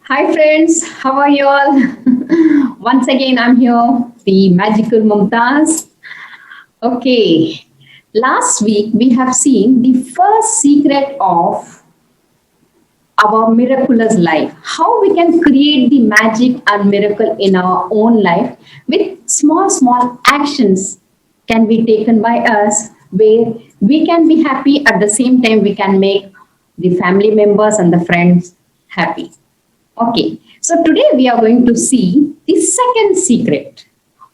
Hi friends, how are you all? Once again, I'm here, the magical Mumtaz. Okay, last week we have seen the first secret of our miraculous life. How we can create the magic and miracle in our own life with small actions can be taken by us where we can be happy at the same time we can make the family members and the friends happy. Okay, so today we are going to see the second secret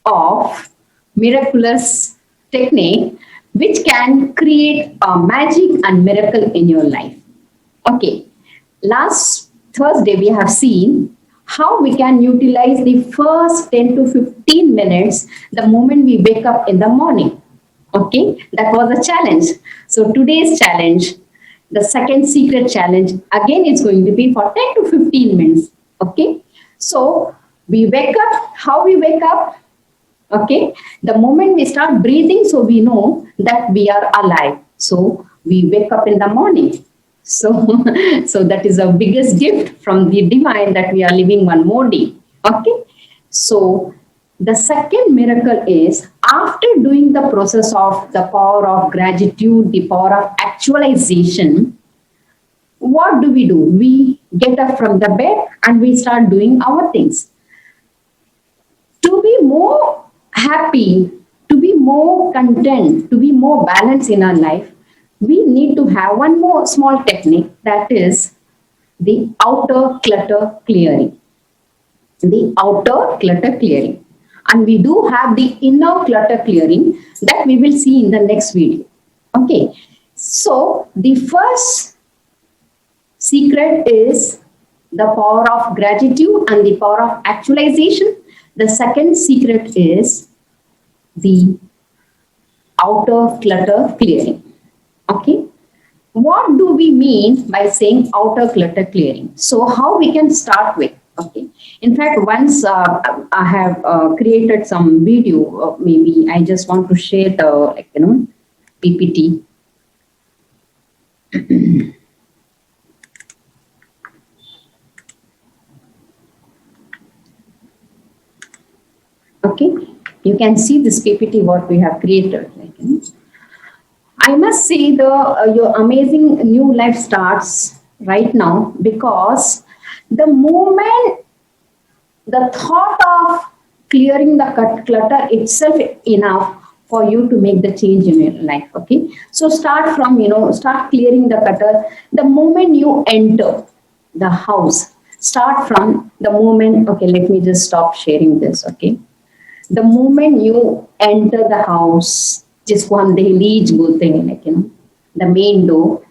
of miraculous technique which can create a magic and miracle in your life. Okay, last Thursday we have seen how we can utilize the first 10 to 15 minutes the moment we wake up in the morning. Okay, that was a challenge. So today's challenge, the second secret challenge, again it's going to be for 10 to 15 minutes. Okay, so we wake up, how we wake up? Okay, the moment we start breathing, so we know that we are alive. So we wake up in the morning. So, so that is a biggest gift from the divine that we are living one more day. Okay, so the second miracle is after doing the process of the power of gratitude, the power of actualization, what do? We get up from the bed and we start doing our things. To be more happy, to be more content, to be more balanced in our life, we need to have one more small technique, that is the outer clutter clearing. The outer clutter clearing. And we do have the inner clutter clearing that we will see in the next video. Okay. So the first secret is the power of gratitude and the power of actualization. The second secret is the outer clutter clearing. Okay. What do we mean by saying outer clutter clearing? So how we can start with? Okay. In fact, once I have created some video, maybe I just want to share the PPT. Okay, you can see this PPT what we have created. I must say the your amazing new life starts right now because the moment the thought of clearing the clutter itself enough for you to make the change in your life. Okay, so start from start clearing the clutter the moment you enter the house. Start from the moment. Okay, let me just stop sharing this. Okay, the moment you enter the house, just one daily bolte hain, the main door,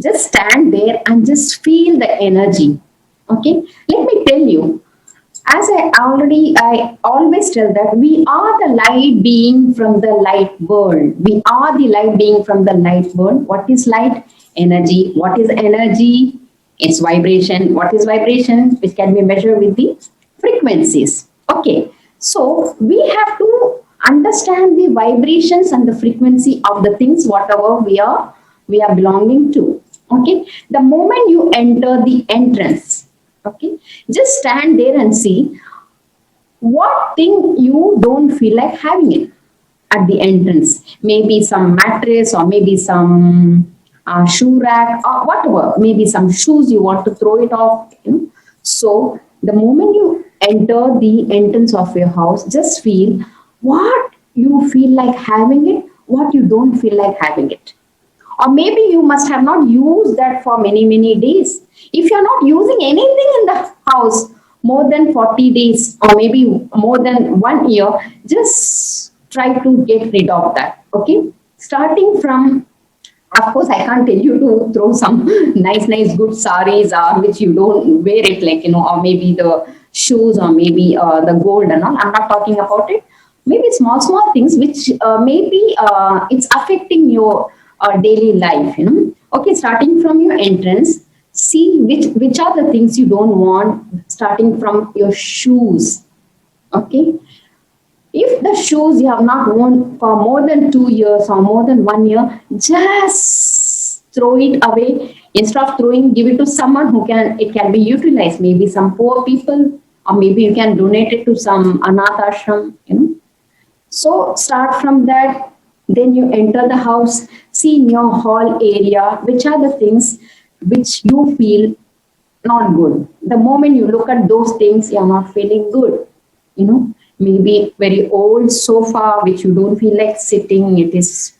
just stand there and just feel the energy. Okay, let me tell you, as I always tell that we are the light being from the light world. We are the light being from the light world. What is light? Energy. What is energy? It's vibration. What is vibration? Which can be measured with the frequencies. Okay. So we have to understand the vibrations and the frequency of the things, whatever we are belonging to. Okay. The moment you enter the entrance, okay, just stand there and see what thing you don't feel like having it at the entrance. Maybe some mattress or maybe some shoe rack or whatever. Maybe some shoes you want to throw it off. So the moment you enter the entrance of your house, just feel what you feel like having it, what you don't feel like having it. Or maybe you must have not used that for many days. If you're not using anything in the house more than 40 days or maybe more than 1 year, just try to get rid of that. Okay, starting from, of course, I can't tell you to throw some nice good saris which you don't wear it, or maybe the shoes or maybe the gold and all. I'm not talking about it. Maybe small things which maybe it's affecting your daily life. Okay, starting from your entrance, see which are the things you don't want. Starting from your shoes. Okay, if the shoes you have not worn for more than 2 years or more than 1 year, just throw it away. Instead of throwing, give it to someone who can, it can be utilized, maybe some poor people, or maybe you can donate it to some anath ashram, so start from that. Then you enter the house, see in your hall area which are the things which you feel not good. The moment you look at those things, you're not feeling good. Maybe very old sofa which you don't feel like sitting, it is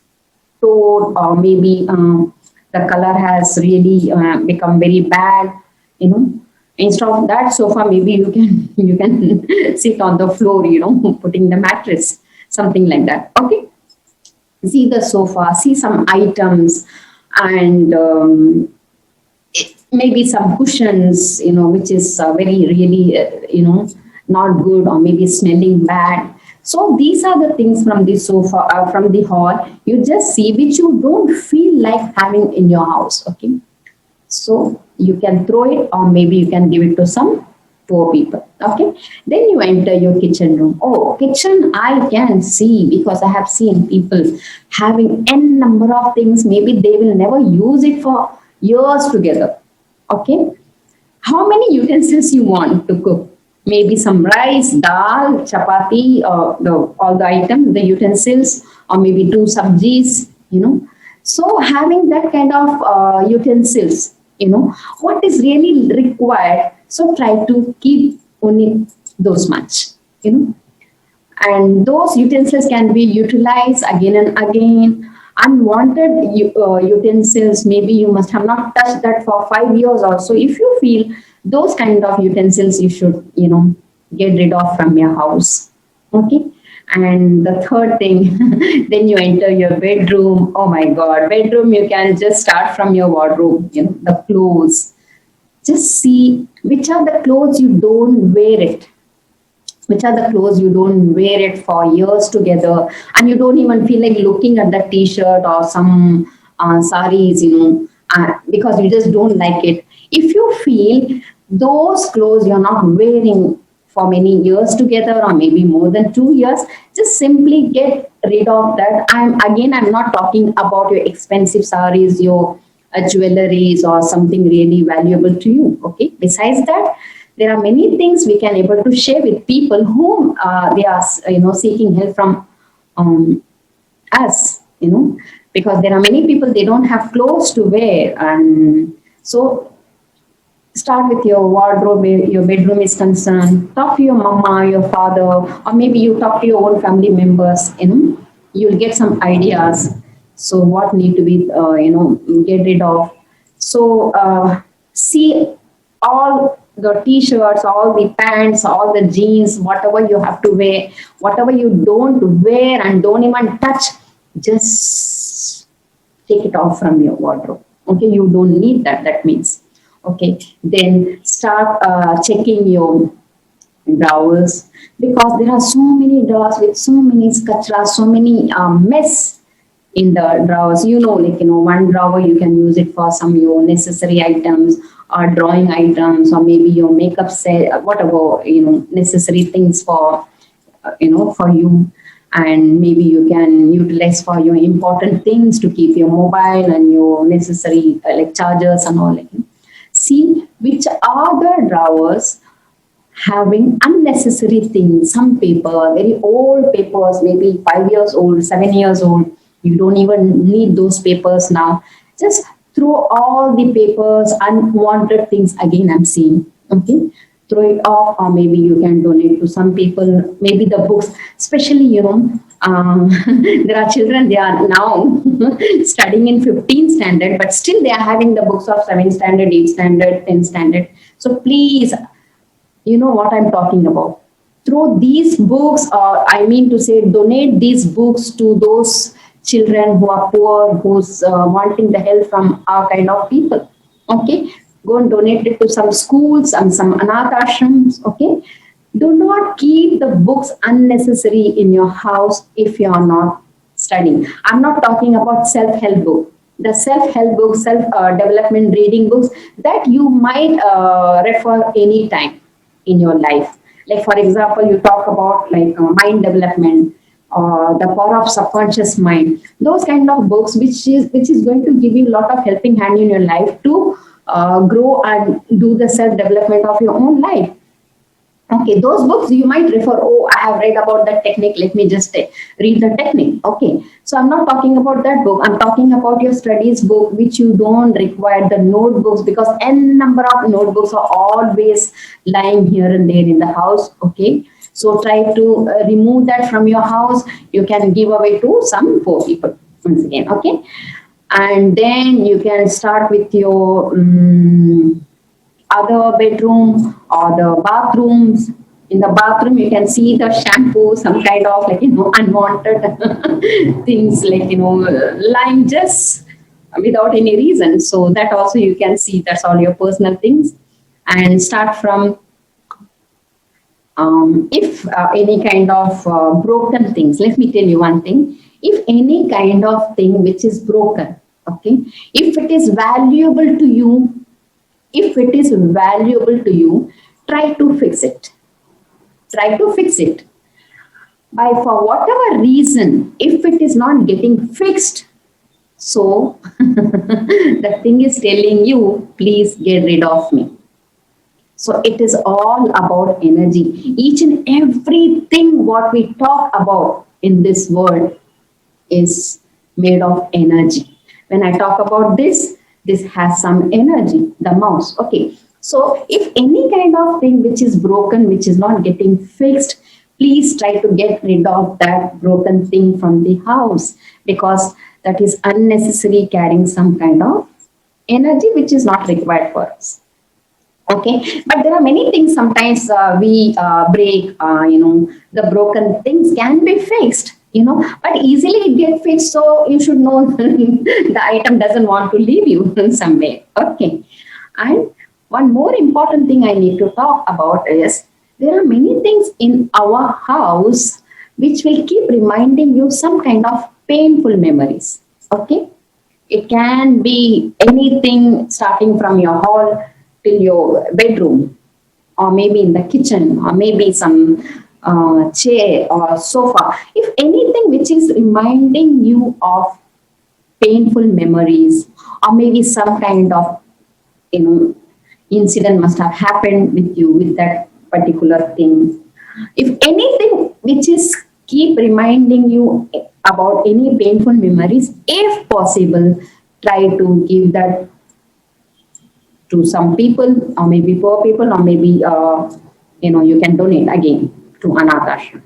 torn, or maybe the color has really become very bad. You know, instead of that sofa, maybe you can you can sit on the floor. Putting the mattress, something like that. Okay, see the sofa, see some items, and maybe some cushions, which is very really, not good, or maybe smelling bad. So these are the things from the sofa, from the hall. You just see which you don't feel like having in your house. Okay, so you can throw it, or maybe you can give it to some poor people. Okay, then you enter your kitchen room. Oh, kitchen, I can see, because I have seen people having n number of things. Maybe they will never use it for years together. Okay, how many utensils you want to cook? Maybe some rice, dal, chapati, all the items, the utensils, or maybe two sabjis. So having that kind of utensils, what is really required. So try to keep only those much. You know, and those utensils can be utilized again and again. Unwanted utensils, maybe you must have not touched that for 5 years or so. If you feel those kind of utensils, you should get rid of from your house. Okay, and the third thing, then you enter your bedroom. Oh my god, bedroom, you can just start from your wardrobe, the clothes. Just see which are the clothes you don't wear it, which are the clothes you don't wear it for years together, and you don't even feel like looking at the t-shirt or some saris, because you just don't like it. If you feel those clothes you're not wearing for many years together, or maybe more than 2 years, just simply get rid of that. I'm not talking about your expensive saris, your jewelries, or something really valuable to you. Okay, besides that, there are many things we can able to share with people whom they are seeking help from us, because there are many people, they don't have clothes to wear. And so start with your wardrobe where your bedroom is concerned. Talk to your mama, your father, or maybe you talk to your own family members. You'll get some ideas. So what need to be get rid of. So see all the t-shirts, all the pants, all the jeans, whatever you have to wear, whatever you don't wear and don't even touch, just take it off from your wardrobe. Okay, you don't need that. That means, okay, then start checking your drawers, because there are so many drawers with so many kachra, so many mess in the drawers. One drawer you can use it for some your necessary items, or drawing items, or maybe your makeup set, whatever necessary things for for you. And maybe you can utilize for your important things to keep your mobile and your necessary like chargers and all. See which are the drawers having unnecessary things, some paper, very old papers, maybe 5 years old, 7 years old. You don't even need those papers now. Just throw all the papers, unwanted things. Again, I'm saying, okay, throw it off, or maybe you can donate to some people. Maybe the books, especially, there are children, they are now studying in 15th standard, but still they are having the books of 7th standard, 8th standard, 10th standard. So please, you know what I'm talking about. Throw these books, or I mean to say, donate these books to those children who are poor, who's wanting the help from our kind of people. Okay, go and donate it to some schools and some anath ashrams. Okay, do not keep the books unnecessary in your house if you are not studying. I'm not talking about self-help book. The self-help books, self-development reading books, that you might refer anytime in your life. Like for example, you talk about like mind development, The Power of Subconscious Mind. Those kind of books, which is going to give you a lot of helping hand in your life to grow and do the self development of your own life. Okay, those books you might refer, oh, I have read about that technique. Let me just read the technique. Okay, so I'm not talking about that book. I'm talking about your studies book, which you don't require the notebooks, because n number of notebooks are always lying here and there in the house. Okay, so try to remove that from your house. You can give away to some poor people once again. Okay, and then you can start with your other bedroom or the bathrooms. In the bathroom, you can see the shampoo, some kind of like unwanted things like lying just without any reason. So that also you can see. That's all your personal things, and start from if any kind of broken things. Let me tell you one thing. If any kind of thing which is broken, okay, if it is valuable to you, if it is valuable to you, try to fix it. Try to fix it. By for whatever reason, if it is not getting fixed, so the thing is telling you, please get rid of me. So it is all about energy. Each and everything what we talk about in this world is made of energy. When I talk about this has some energy, the mouse. Okay. So if any kind of thing which is broken, which is not getting fixed, please try to get rid of that broken thing from the house, because that is unnecessary carrying some kind of energy which is not required for us. Okay, but there are many things sometimes we break. The broken things can be fixed, but easily it get fixed. So you should know the item doesn't want to leave you in some way. Okay, and one more important thing I need to talk about is there are many things in our house which will keep reminding you some kind of painful memories. Okay, it can be anything starting from your hall till your bedroom, or maybe in the kitchen, or maybe some chair or sofa. If anything which is reminding you of painful memories, or maybe some kind of you know incident must have happened with you with that particular thing. If anything which is keep reminding you about any painful memories, if possible, try to give that to some people, or maybe poor people, or maybe you can donate again to anath ashram.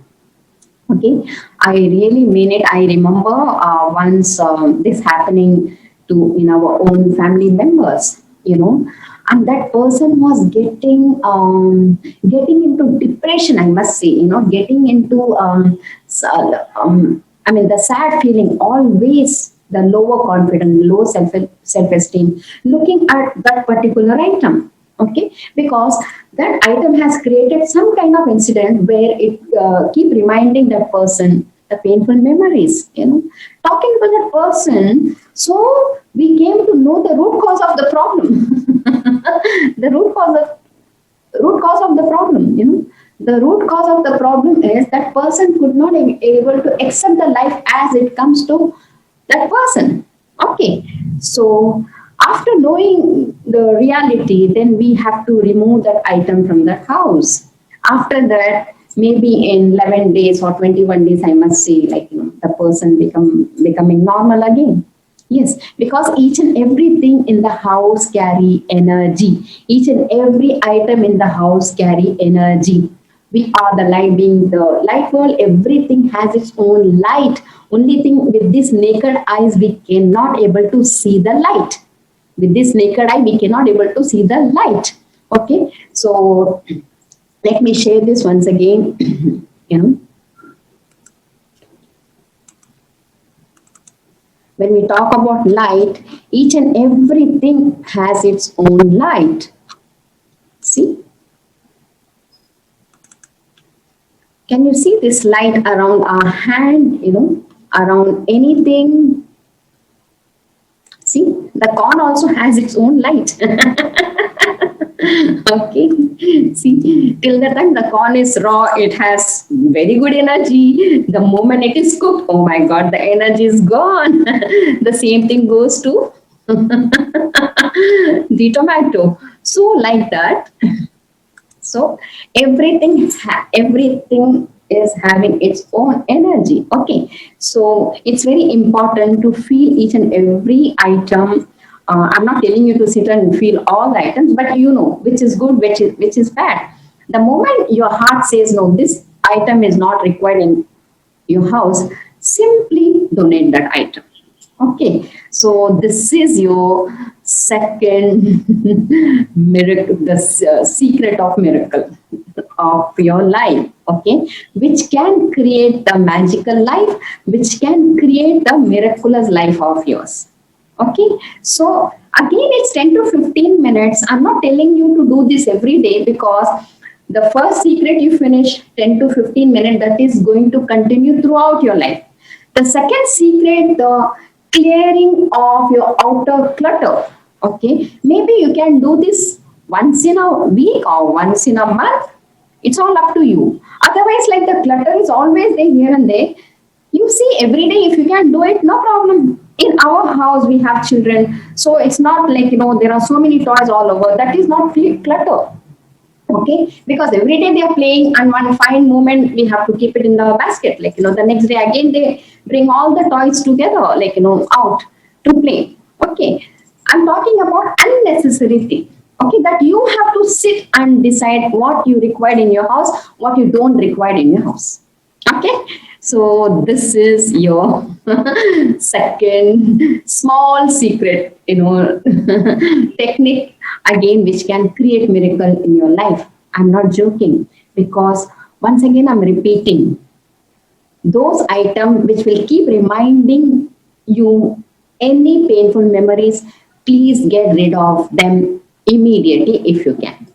Okay, I really mean it. I remember once this happening to in our own family members, and that person was getting into depression. I must say, getting into I mean, the sad feeling always. The lower confidence, low self esteem, looking at that particular item, okay, because that item has created some kind of incident where it keep reminding that person the painful memories, talking to that person. So we came to know the root cause of the problem. The root cause of the problem, the root cause of the problem is that person could not be able to accept the life as it comes to that person. Okay, so after knowing the reality, then we have to remove that item from the house. After that, maybe in 11 days or 21 days, I must say, like, the person becoming normal again. Yes, because each and everything in the house carry energy. Each and every item in the house carry energy. We are the light, being the light world. Everything has its own light. Only thing, with this naked eyes, we cannot able to see the light. With this naked eye, we cannot able to see the light. Okay, so let me share this once again. When we talk about light, each and everything has its own light. See? Can you see this light around our hand, around anything? See, the corn also has its own light. Okay. See, till the time the corn is raw, it has very good energy. The moment it is cooked, oh my God, the energy is gone. The same thing goes to the tomato. So like that. So everything is having its own energy. Okay, so it's very important to feel each and every item. I'm not telling you to sit and feel all the items, but you know which is good, which is bad. The moment your heart says no, this item is not required in your house, simply donate that item. Okay, so this is your second miracle, the secret of miracle of your life. Okay, which can create the magical life, which can create the miraculous life of yours. Okay, so again, it's 10 to 15 minutes. I'm not telling you to do this every day because the first secret you finish 10 to 15 minutes, that is going to continue throughout your life. The second secret, the clearing of your outer clutter. Okay, maybe you can do this once in a week or once in a month. It's all up to you. Otherwise, like the clutter is always there here and there. You see, every day, if you can do it, no problem. In our house, we have children, so it's not like there are so many toys all over. That is not clutter. Okay, because every day they are playing, and one fine moment we have to keep it in the basket. Like the next day again they bring all the toys together, like out to play. Okay, I'm talking about unnecessary thing. Okay, that you have to sit and decide what you require in your house, what you don't require in your house. Okay, so this is your second small secret, technique again, which can create miracle in your life. I'm not joking because once again I'm repeating those items which will keep reminding you any painful memories. Please get rid of them immediately if you can.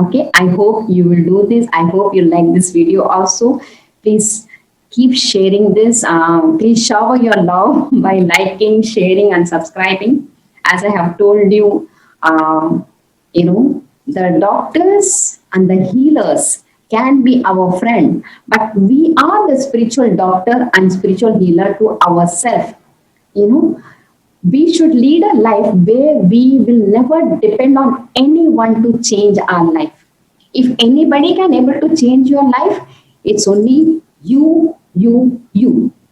Okay, I hope you will do this. I hope you like this video also. Please keep sharing this. Please shower your love by liking, sharing, and subscribing. As I have told you, the doctors and the healers can be our friend, but we are the spiritual doctor and spiritual healer to ourselves. You know, we should lead a life where we will never depend on anyone to change our life. If anybody can able to change your life, it's only you.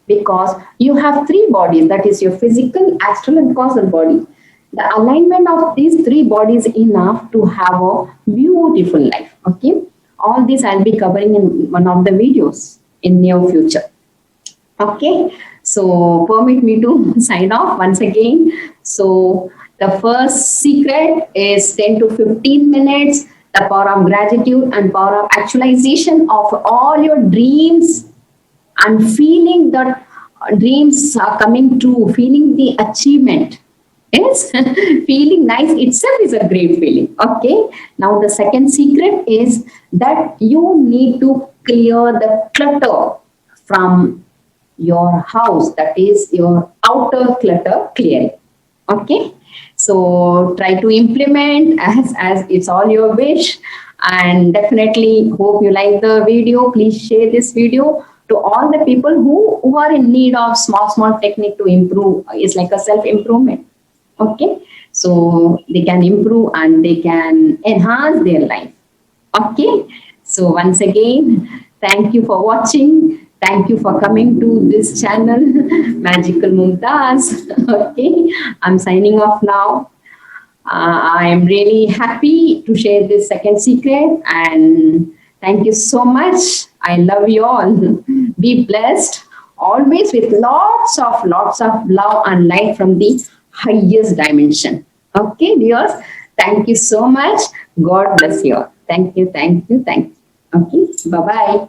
Because you have three bodies, that is your physical, astral, and causal body. The alignment of these three bodies enough to have a beautiful life. Okay. All this I'll be covering in one of the videos in near future. Okay, so permit me to sign off once again. So the first secret is 10 to 15 minutes, the power of gratitude and power of actualization of all your dreams and feeling that dreams are coming true, feeling the achievement. Yes, feeling nice itself is a great feeling. Okay, now the second secret is that you need to clear the clutter from your house, that is your outer clutter clearing. Okay, so try to implement as it's all your wish, and definitely hope you like the video. Please share this video to all the people who are in need of small technique to improve. It's like a self improvement. Okay, so they can improve and they can enhance their life. Okay, so once again, thank you for watching. Thank you for coming to this channel, Magical Mumtaz. Okay, I'm signing off now. I'm really happy to share this second secret, and thank you so much. I love you all. Be blessed always with lots of love and light from the highest dimension. Okay, dears. Thank you so much. God bless you all. Thank you. Okay, bye bye.